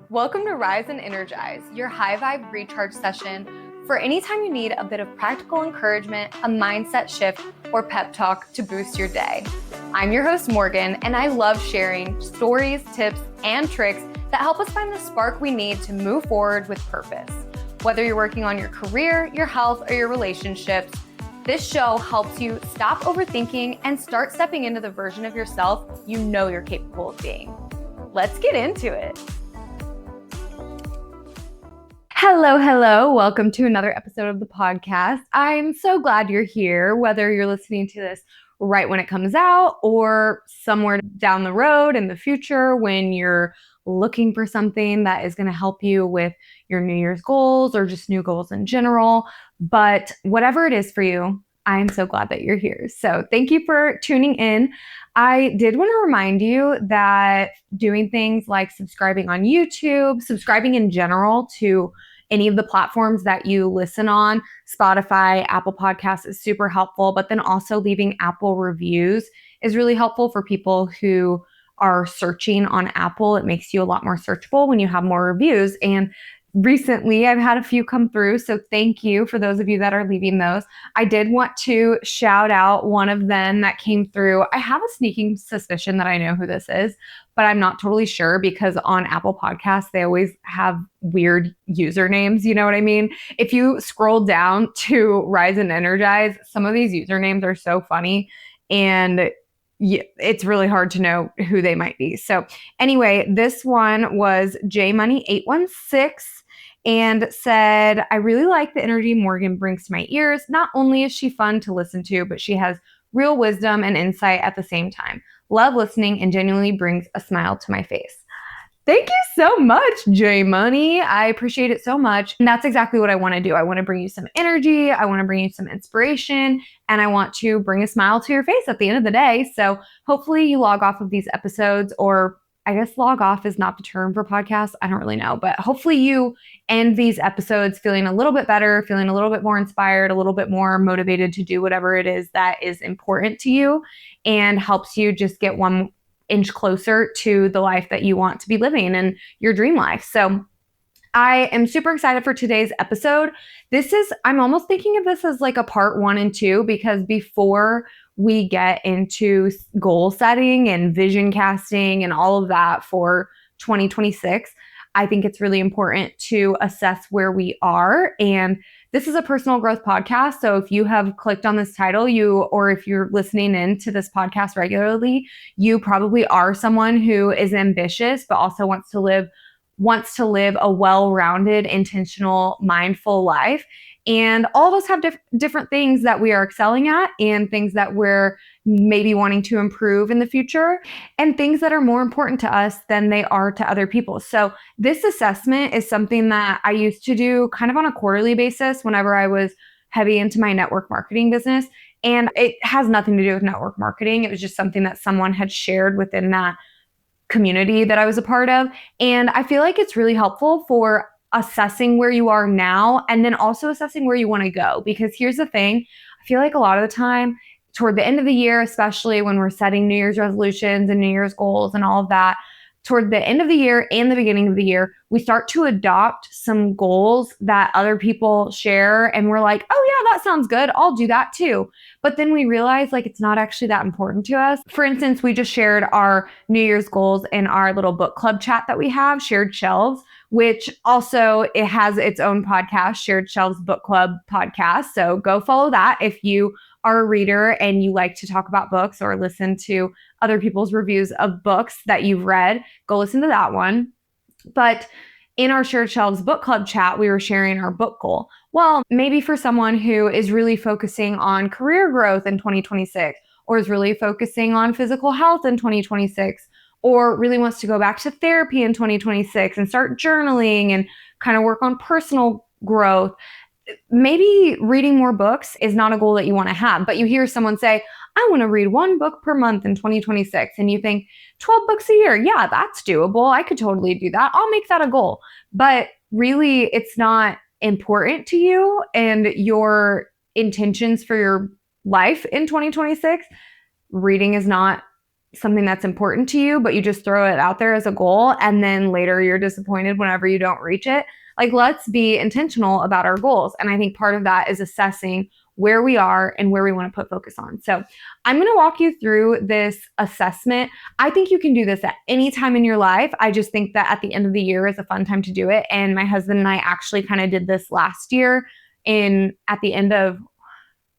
Welcome to Rise and Energize, your high vibe recharge session for anytime you need a bit of practical encouragement, a mindset shift, or pep talk to boost your day. I'm your host, Morgan, and I love sharing stories, tips, and tricks that help us find the spark we need to move forward with purpose. Whether you're working on your career, your health, or your relationships, this show helps you stop overthinking and start stepping into the version of yourself you know you're capable of being. Let's get into it. Hello. Welcome to another episode of the podcast. I'm so glad you're here, whether you're listening to this right when it comes out or somewhere down the road in the future when you're looking for something that is going to help you with your New Year's goals or just new goals in general. But whatever it is for you, I'm so glad that you're here. So thank you for tuning in. I did want to remind you that doing things like subscribing on YouTube, subscribing in general to any of the platforms that you listen on, Spotify, Apple Podcasts is super helpful, but then also leaving Apple reviews is really helpful for people who are searching on Apple. It makes you a lot more searchable when you have more reviews. And recently I've had a few come through, so thank you for those of you that are leaving those. I did want to shout out one of them that came through. I have a sneaking suspicion that I know who this is, but I'm not totally sure because on Apple Podcasts, they always have weird usernames, you know what I mean? If you scroll down to Rise and Energize, some of these usernames are so funny and it's really hard to know who they might be. So anyway, this one was JMoney816 and said, I really like the energy Morgan brings to my ears. Not only is she fun to listen to, but she has real wisdom and insight at the same time. Love listening and genuinely brings a smile to my face. Thank you so much, J Money. I appreciate it so much. And that's exactly what I want to do. I want to bring you some energy. I want to bring you some inspiration. And I want to bring a smile to your face at the end of the day. So hopefully you log off of these episodes, or I guess log off is not the term for podcasts. I don't really know. But hopefully you end these episodes feeling a little bit better, feeling a little bit more inspired, a little bit more motivated to do whatever it is that is important to you and helps you just get one inch closer to the life that you want to be living and your dream life. So I am super excited for today's episode. I'm almost thinking of this as like a part 1 and 2, because before we get into goal setting and vision casting and all of that for 2026, I think it's really important to assess where we are. And this is a personal growth podcast. So if you have clicked on this title, or if you're listening in to this podcast regularly, you probably are someone who is ambitious, but also wants to live a well-rounded, intentional, mindful life. And all of us have different things that we are excelling at and things that we're maybe wanting to improve in the future and things that are more important to us than they are to other people. So this assessment is something that I used to do kind of on a quarterly basis whenever I was heavy into my network marketing business. And it has nothing to do with network marketing. It was just something that someone had shared within that community that I was a part of. And I feel like it's really helpful for assessing where you are now and then also assessing where you want to go. Because here's the thing, I feel like a lot of the time toward the end of the year, especially when we're setting New Year's resolutions and New Year's goals and all of that, toward the end of the year and the beginning of the year, we start to adopt some goals that other people share. And we're like, oh yeah, that sounds good. I'll do that too. But then we realize like it's not actually that important to us. For instance, we just shared our New Year's goals in our little book club chat that we have, Shared Shelves, which also it has its own podcast, Shared Shelves Book Club podcast. So go follow that if you are a reader and you like to talk about books or listen to other people's reviews of books that you've read, go listen to that one. But in our Shared Shelves Book Club chat, we were sharing our book goal. Well, maybe for someone who is really focusing on career growth in 2026, or is really focusing on physical health in 2026, or really wants to go back to therapy in 2026 and start journaling and kind of work on personal growth, maybe reading more books is not a goal that you want to have. But you hear someone say, I want to read 1 book per month in 2026. And you think 12 books a year. Yeah, that's doable. I could totally do that. I'll make that a goal. But really, it's not important to you, and your intentions for your life in 2026, reading is not something that's important to you, but you just throw it out there as a goal, and then later you're disappointed whenever you don't reach it. Like, let's be intentional about our goals. And I think part of that is assessing where we are and where we want to put focus on. So I'm going to walk you through this assessment. I think you can do this at any time in your life. I just think that at the end of the year is a fun time to do it. And my husband and I actually kind of did this last year at the end of,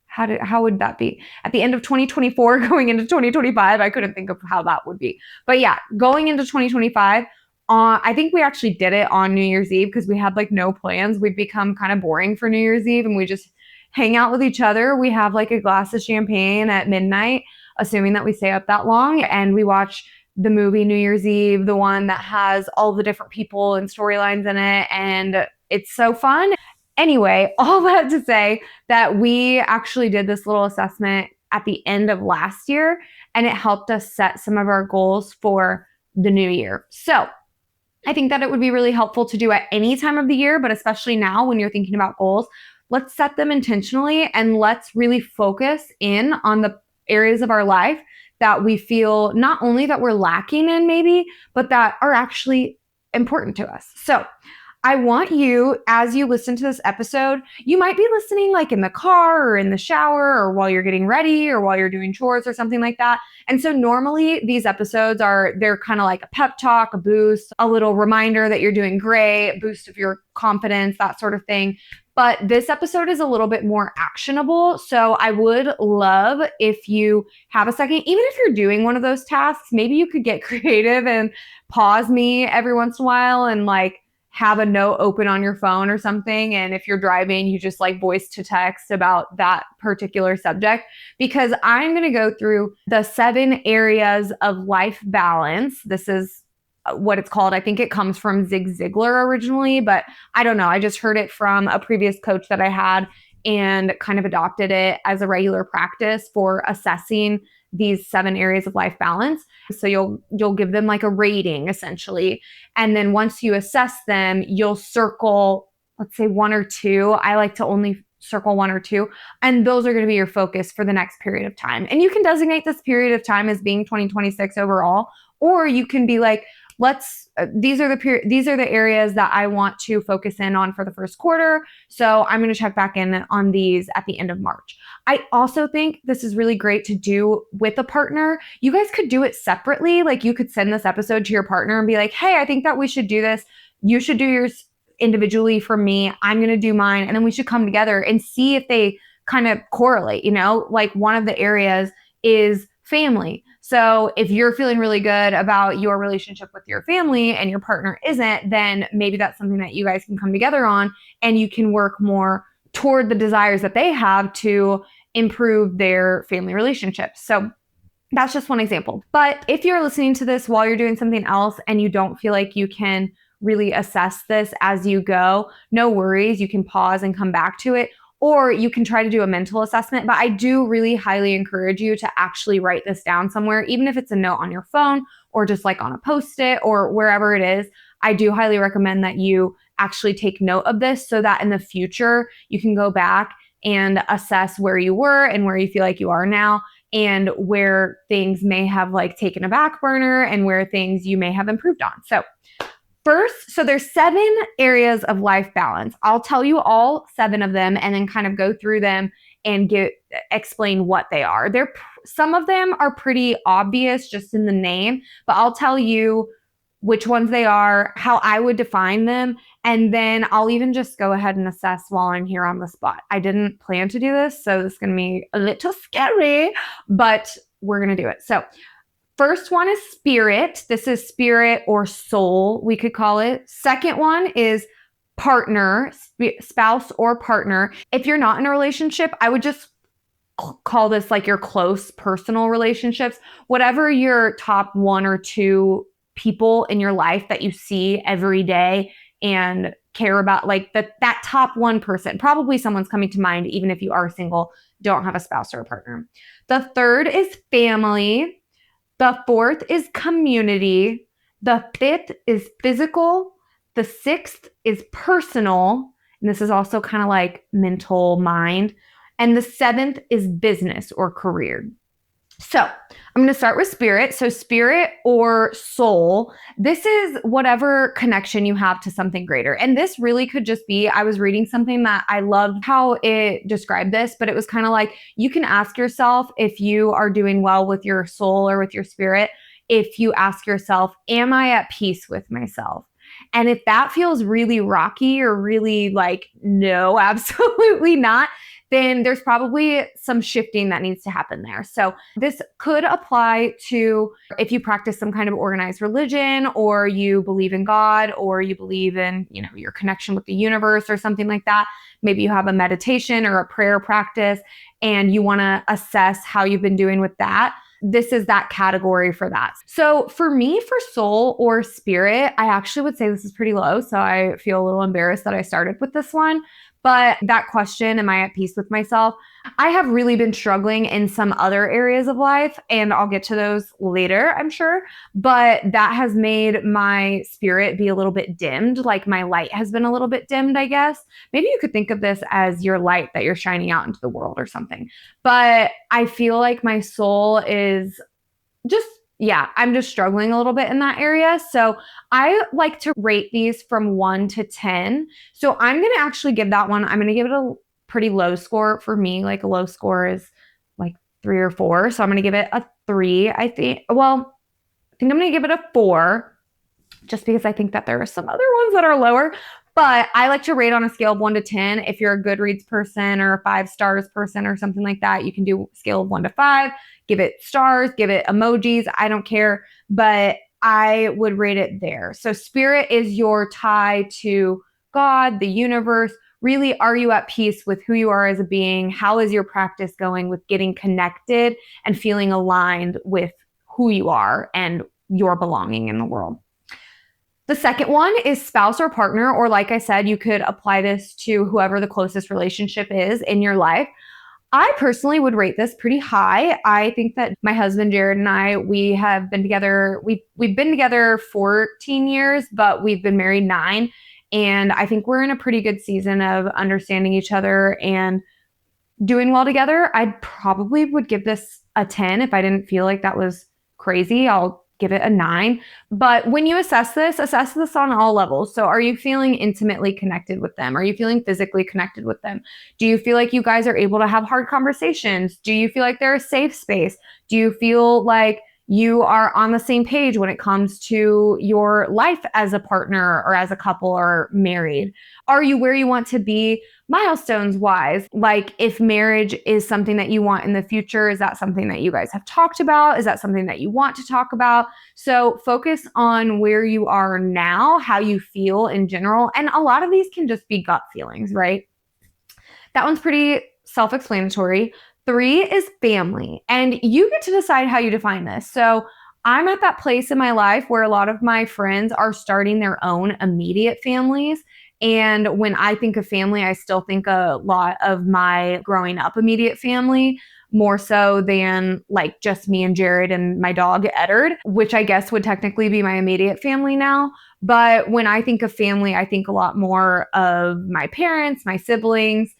how would that be? At the end of 2024, going into 2025, I couldn't think of how that would be. But yeah, going into 2025, I think we actually did it on New Year's Eve because we had like no plans. We've become kind of boring for New Year's Eve, and we just hang out with each other. We have like a glass of champagne at midnight, assuming that we stay up that long, and we watch the movie New Year's Eve, the one that has all the different people and storylines in it, and it's so fun. Anyway, all that to say that we actually did this little assessment at the end of last year, and it helped us set some of our goals for the new year. So I think that it would be really helpful to do at any time of the year, but especially now when you're thinking about goals, let's set them intentionally and let's really focus in on the areas of our life that we feel not only that we're lacking in maybe, but that are actually important to us. So I want you, as you listen to this episode, you might be listening like in the car or in the shower or while you're getting ready or while you're doing chores or something like that. And so normally these episodes they're kind of like a pep talk, a boost, a little reminder that you're doing great, boost of your confidence, that sort of thing. But this episode is a little bit more actionable. So I would love if you have a second, even if you're doing one of those tasks, maybe you could get creative and pause me every once in a while and like have a note open on your phone or something. And if you're driving, you just like voice to text about that particular subject, because I'm going to go through the 7 areas of life balance. This is what it's called. I think it comes from Zig Ziglar originally, but I don't know. I just heard it from a previous coach that I had and kind of adopted it as a regular practice for assessing these 7 areas of life balance. So you'll give them like a rating essentially. And then once you assess them, you'll circle, let's say 1 or 2. I like to only circle 1 or 2. And those are going to be your focus for the next period of time. And you can designate this period of time as being 2026 overall, or you can be like, these are the areas that I want to focus in on for the first quarter. So I'm going to check back in on these at the end of March. I also think this is really great to do with a partner. You guys could do it separately. Like you could send this episode to your partner and be like, hey, I think that we should do this. You should do yours individually for me. I'm going to do mine. And then we should come together and see if they kind of correlate, like one of the areas is family. So if you're feeling really good about your relationship with your family and your partner isn't, then maybe that's something that you guys can come together on and you can work more toward the desires that they have to improve their family relationships. So that's just one example. But if you're listening to this while you're doing something else and you don't feel like you can really assess this as you go, no worries. You can pause and come back to it. Or you can try to do a mental assessment, but I do really highly encourage you to actually write this down somewhere, even if it's a note on your phone or just like on a Post-it or wherever it is. I do highly recommend that you actually take note of this so that in the future you can go back and assess where you were and where you feel like you are now and where things may have like taken a back burner and where things you may have improved on. So first, so there's 7 areas of life balance. I'll tell you all 7 of them and then kind of go through them and explain what they are. Some of them are pretty obvious just in the name, but I'll tell you which ones they are, how I would define them, and then I'll even just go ahead and assess while I'm here on the spot. I didn't plan to do this, so this is going to be a little scary, but we're going to do it. So first one is spirit. This is spirit or soul, we could call it. Second one is partner, spouse or partner. If you're not in a relationship, I would just call this like your close personal relationships. Whatever your top 1 or 2 people in your life that you see every day and care about, like that top 1 person. Probably someone's coming to mind, even if you are single, don't have a spouse or a partner. The third is family. The 4th is community. The 5th is physical. The 6th is personal. And this is also kind of like mental mind. And the seventh is business or career. So I'm going to start with spirit. So spirit or soul, this is whatever connection you have to something greater. And this really could just be, I was reading something that I loved how it described this, but it was kind of like, you can ask yourself if you are doing well with your soul or with your spirit. If you ask yourself, am I at peace with myself? And if that feels really rocky or really like, no, absolutely not, then there's probably some shifting that needs to happen there. So this could apply to if you practice some kind of organized religion, or you believe in God, or you believe in, your connection with the universe or something like that. Maybe you have a meditation or a prayer practice and you want to assess how you've been doing with that. This is that category for that. So for me, for soul or spirit, I actually would say this is pretty low. So I feel a little embarrassed that I started with this one. But that question, am I at peace with myself? I have really been struggling in some other areas of life, and I'll get to those later, I'm sure. But that has made my spirit be a little bit dimmed. Like my light has been a little bit dimmed, I guess. Maybe you could think of this as your light that you're shining out into the world or something. But I feel like my soul is just, I'm just struggling a little bit in that area. So I like to rate these from 1 to 10. So I'm going to actually give that one, I'm going to give it a pretty low score for me. Like a low score is like 3 or 4. So I'm going to give it a 3, I think. Well, I think I'm going to give it a 4 just because I think that there are some other ones that are lower. But I like to rate on a scale of 1 to 10. If you're a Goodreads person or a 5 stars person or something like that, you can do scale of 1 to 5. Give it stars, give it emojis. I don't care, but I would rate it there. So spirit is your tie to God, the universe. Really, are you at peace with who you are as a being? How is your practice going with getting connected and feeling aligned with who you are and your belonging in the world? The second one is spouse or partner, or like I said, you could apply this to whoever the closest relationship is in your life. I personally would rate this pretty high. I think that my husband, Jared, and I, we have been together. We've been together 14 years, but we've been married 9. And I think we're in a pretty good season of understanding each other and doing well together. I probably would give this a 10 if I didn't feel like that was crazy. I'll give it a 9. But when you assess this on all levels. So are you feeling intimately connected with them? Are you feeling physically connected with them? Do you feel like you guys are able to have hard conversations? Do you feel like they're a safe space? Do you feel like you are on the same page when it comes to your life as a partner or as a couple or married? Are you where you want to be milestones wise? Like if marriage is something that you want in the future, is that something that you guys have talked about? Is that something that you want to talk about? So focus on where you are now, how you feel in general. And a lot of these can just be gut feelings, right? That one's pretty self-explanatory. 3 is family, and you get to decide how you define this. So I'm at that place in my life where a lot of my friends are starting their own immediate families. And when I think of family, I still think a lot of my growing up immediate family, more so than like just me and Jared and my dog Eddard, which I guess would technically be my immediate family now. But when I think of family, I think a lot more of my parents, my siblings,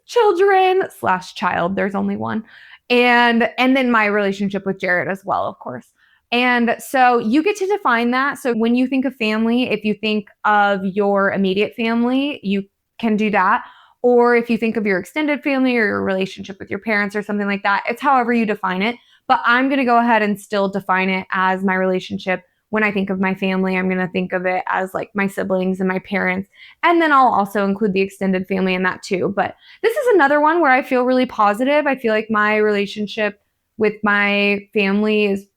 children / child, there's only one, and then my relationship with Jared as well, of course. And so you get to define that. So when you think of family, if you think of your immediate family, you can do that. Or if you think of your extended family or your relationship with your parents or something like that, it's however you define it. But I'm going to go ahead and still define it as my relationship. When I think of my family, I'm going to think of it as like my siblings and my parents. And then I'll also include the extended family in that too. But this is another one where I feel really positive. I feel like my relationship with my family is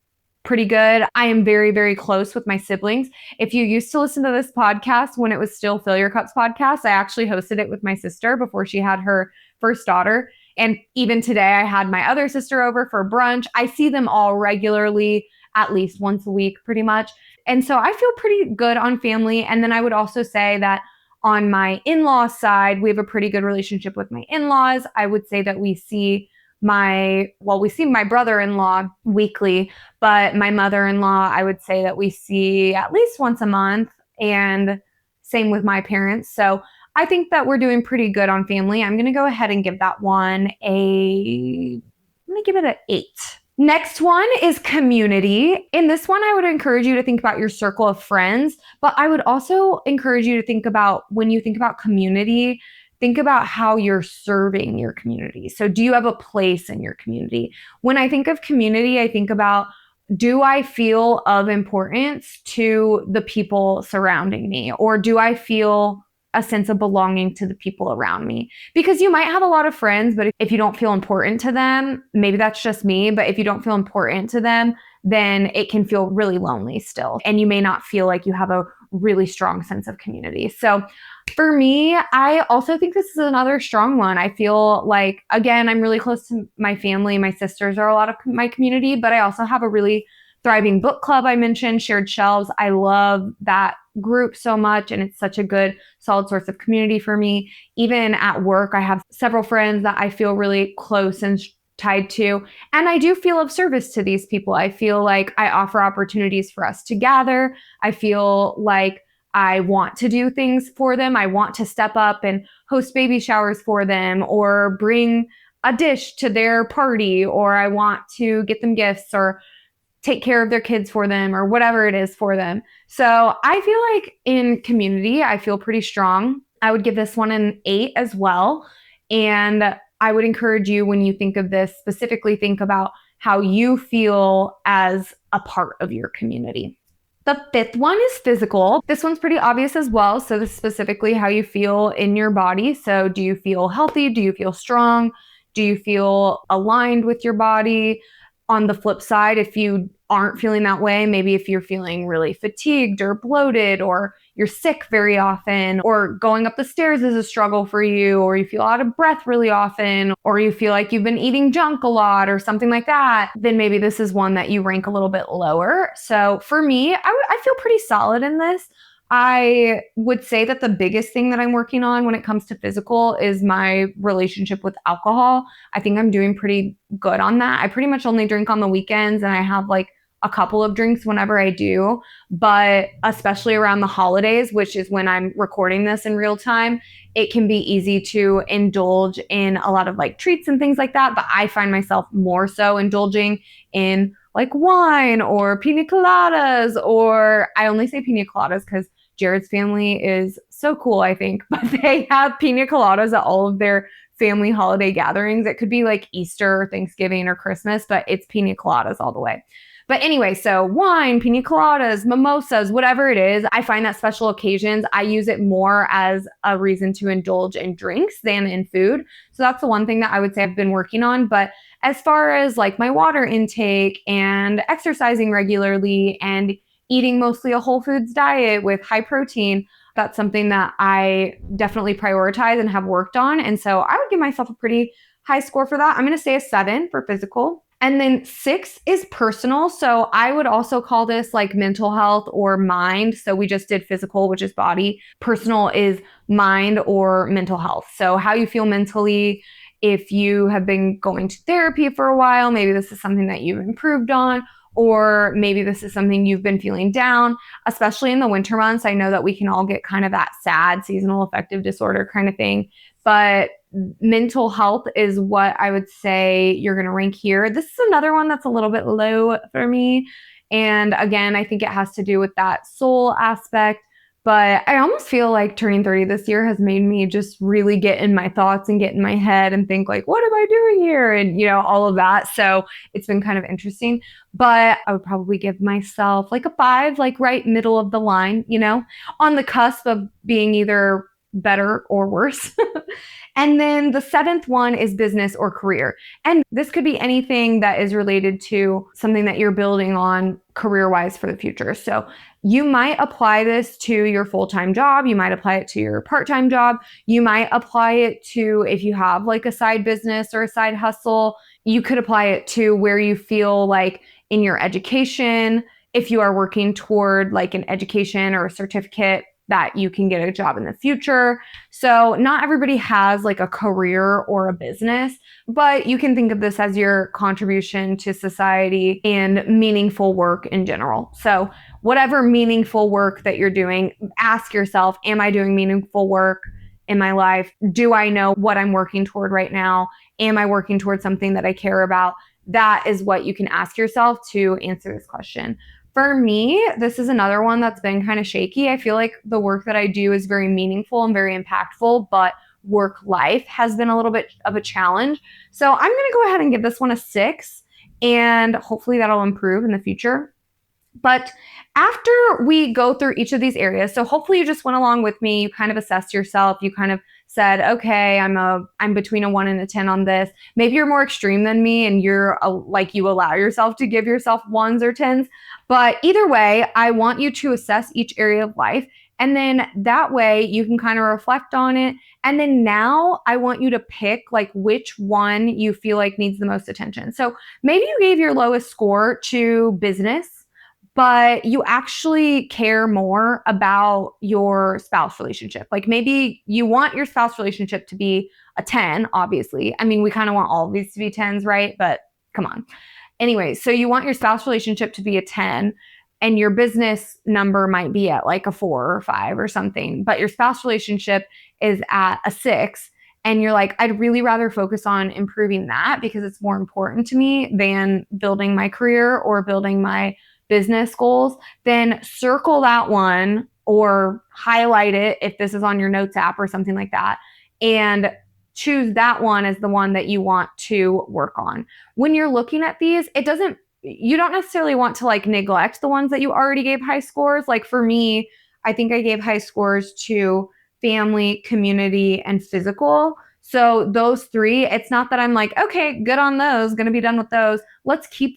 pretty good. I am very, very close with my siblings. If you used to listen to this podcast when it was still Fill Your Cups podcast, I actually hosted it with my sister before she had her first daughter. And even today, I had my other sister over for brunch. I see them all regularly, at least once a week, pretty much. And so I feel pretty good on family. And then I would also say that on my in-law side, we have a pretty good relationship with my in-laws. I would say that we see my brother-in-law weekly, but my mother-in-law, I would say that we see at least once a month, and same with my parents. So I think that we're doing pretty good on family. I'm going to go ahead and give that one I'm going to give it an 8. Next one is community. In this one, I would encourage you to think about your circle of friends, but I would also encourage you to think about, when you think about community, think about how you're serving your community. So do you have a place in your community? When I think of community, I think about, do I feel of importance to the people surrounding me? Or do I feel a sense of belonging to the people around me? Because you might have a lot of friends, but if you don't feel important to them, maybe that's just me, but if you don't feel important to them, then it can feel really lonely still. And you may not feel like you have a really strong sense of community. So for me, I also think this is another strong one. I feel like, again, I'm really close to my family. My sisters are a lot of my community, but I also have a really thriving book club. I mentioned Shared Shelves. I love that group so much, and it's such a good, solid source of community for me. Even at work, I have several friends that I feel really close and tied to, and I do feel of service to these people. I feel like I offer opportunities for us to gather. I feel like I want to do things for them. I want to step up and host baby showers for them, or bring a dish to their party, or I want to get them gifts, or take care of their kids for them, or whatever it is for them. So I feel like in community, I feel pretty strong. I would give this one an 8 as well. And I would encourage you, when you think of this, specifically think about how you feel as a part of your community. The 5th one is physical. This one's pretty obvious as well. So this is specifically how you feel in your body. So do you feel healthy? Do you feel strong? Do you feel aligned with your body? On the flip side, if you aren't feeling that way, maybe if you're feeling really fatigued or bloated, or you're sick very often, or going up the stairs is a struggle for you, or you feel out of breath really often, or you feel like you've been eating junk a lot or something like that, then maybe this is one that you rank a little bit lower. So for me, I feel pretty solid in this. I would say that the biggest thing that I'm working on when it comes to physical is my relationship with alcohol. I think I'm doing pretty good on that. I pretty much only drink on the weekends, and I have like a couple of drinks whenever I do, but especially around the holidays, which is when I'm recording this in real time, it can be easy to indulge in a lot of like treats and things like that. But I find myself more so indulging in like wine or pina coladas, or I only say pina coladas because Jared's family is so cool, I think, but they have pina coladas at all of their family holiday gatherings. It could be like Easter or Thanksgiving or Christmas, but it's pina coladas all the way. But anyway, so wine, pina coladas, mimosas, whatever it is, I find that special occasions, I use it more as a reason to indulge in drinks than in food. So that's the one thing that I would say I've been working on. But as far as like my water intake and exercising regularly and eating mostly a whole foods diet with high protein, that's something that I definitely prioritize and have worked on. And so I would give myself a pretty high score for that. I'm going to say a 7 for physical. And then 6 is personal. So I would also call this like mental health or mind. So we just did physical, which is body. Personal is mind or mental health. So how you feel mentally. If you have been going to therapy for a while, maybe this is something that you've improved on, or maybe this is something you've been feeling down, especially in the winter months. I know that we can all get kind of that sad seasonal affective disorder kind of thing, but mental health is what I would say you're going to rank here. This is another one that's a little bit low for me. And again, I think it has to do with that soul aspect. But I almost feel like turning 30 this year has made me just really get in my thoughts and get in my head and think like, what am I doing here? And, all of that. So it's been kind of interesting. But I would probably give myself like a 5, like right middle of the line, on the cusp of being either better or worse. And then the 7th one is business or career. And this could be anything that is related to something that you're building on career-wise for the future. So you might apply this to your full-time job. You might apply it to your part-time job. You might apply it to if you have like a side business or a side hustle. You could apply it to where you feel like in your education, if you are working toward like an education or a certificate that you can get a job in the future. So not everybody has like a career or a business, but you can think of this as your contribution to society and meaningful work in general. So whatever meaningful work that you're doing, ask yourself, am I doing meaningful work in my life? Do I know what I'm working toward right now? Am I working towards something that I care about? That is what you can ask yourself to answer this question. For me, this is another one that's been kind of shaky. I feel like the work that I do is very meaningful and very impactful, but work life has been a little bit of a challenge. So I'm going to go ahead and give this one a 6, and hopefully that'll improve in the future. But after we go through each of these areas, so hopefully you just went along with me, you kind of assessed yourself, you kind of said, okay, I'm between a 1 and a 10 on this. Maybe you're more extreme than me and you allow yourself to give yourself 1s or 10s. But either way, I want you to assess each area of life. And then that way you can kind of reflect on it. And then now I want you to pick like which one you feel like needs the most attention. So maybe you gave your lowest score to business, but you actually care more about your spouse relationship. Like maybe you want your spouse relationship to be a 10, obviously. I mean, we kind of want all of these to be 10s, right? But come on. Anyway, so you want your spouse relationship to be a 10, and your business number might be at like a 4 or 5 or something, but your spouse relationship is at a 6. And you're like, I'd really rather focus on improving that because it's more important to me than building my career or building my business goals. Then circle that one or highlight it if this is on your notes app or something like that, and choose that one as the one that you want to work on. When you're looking at these, you don't necessarily want to like neglect the ones that you already gave high scores. Like for me, I think I gave high scores to family, community, and physical. So those 3, it's not that I'm like, okay, good on those, going to be done with those. Let's keep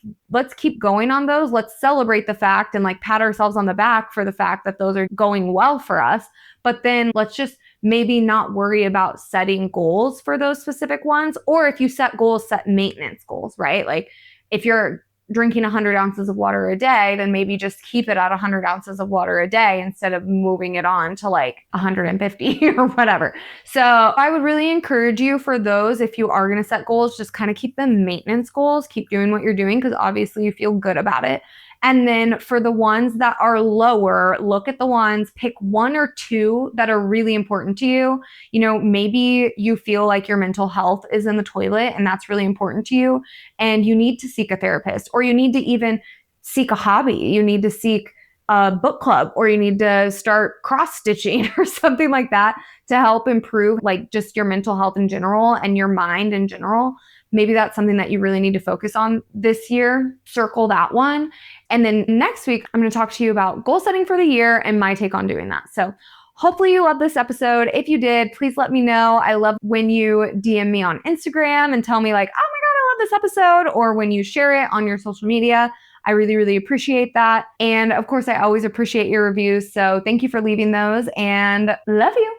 going on those. Let's celebrate the fact and like pat ourselves on the back for the fact that those are going well for us. But then let's just maybe not worry about setting goals for those specific ones. Or if you set goals, set maintenance goals, right? Like if you're drinking 100 ounces of water a day, then maybe just keep it at 100 ounces of water a day instead of moving it on to like 150 or whatever. So I would really encourage you for those, if you are going to set goals, just kind of keep them maintenance goals, keep doing what you're doing because obviously you feel good about it. And then for the ones that are lower, look at the ones, pick 1 or 2 that are really important to you. You know, maybe you feel like your mental health is in the toilet and that's really important to you, and you need to seek a therapist, or you need to even seek a hobby. You need to seek a book club, or you need to start cross stitching or something like that to help improve like just your mental health in general and your mind in general. Maybe that's something that you really need to focus on this year. Circle that one. And then next week, I'm going to talk to you about goal setting for the year and my take on doing that. So hopefully you loved this episode. If you did, please let me know. I love when you DM me on Instagram and tell me like, oh my God, I love this episode, or when you share it on your social media. I really, really appreciate that. And of course, I always appreciate your reviews. So thank you for leaving those, and love you.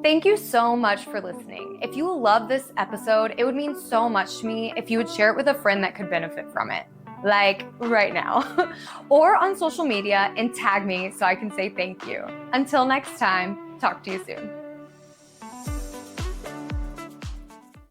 Thank you so much for listening. If you love this episode, it would mean so much to me if you would share it with a friend that could benefit from it, like right now, or on social media and tag me so I can say thank you. Until next time, talk to you soon.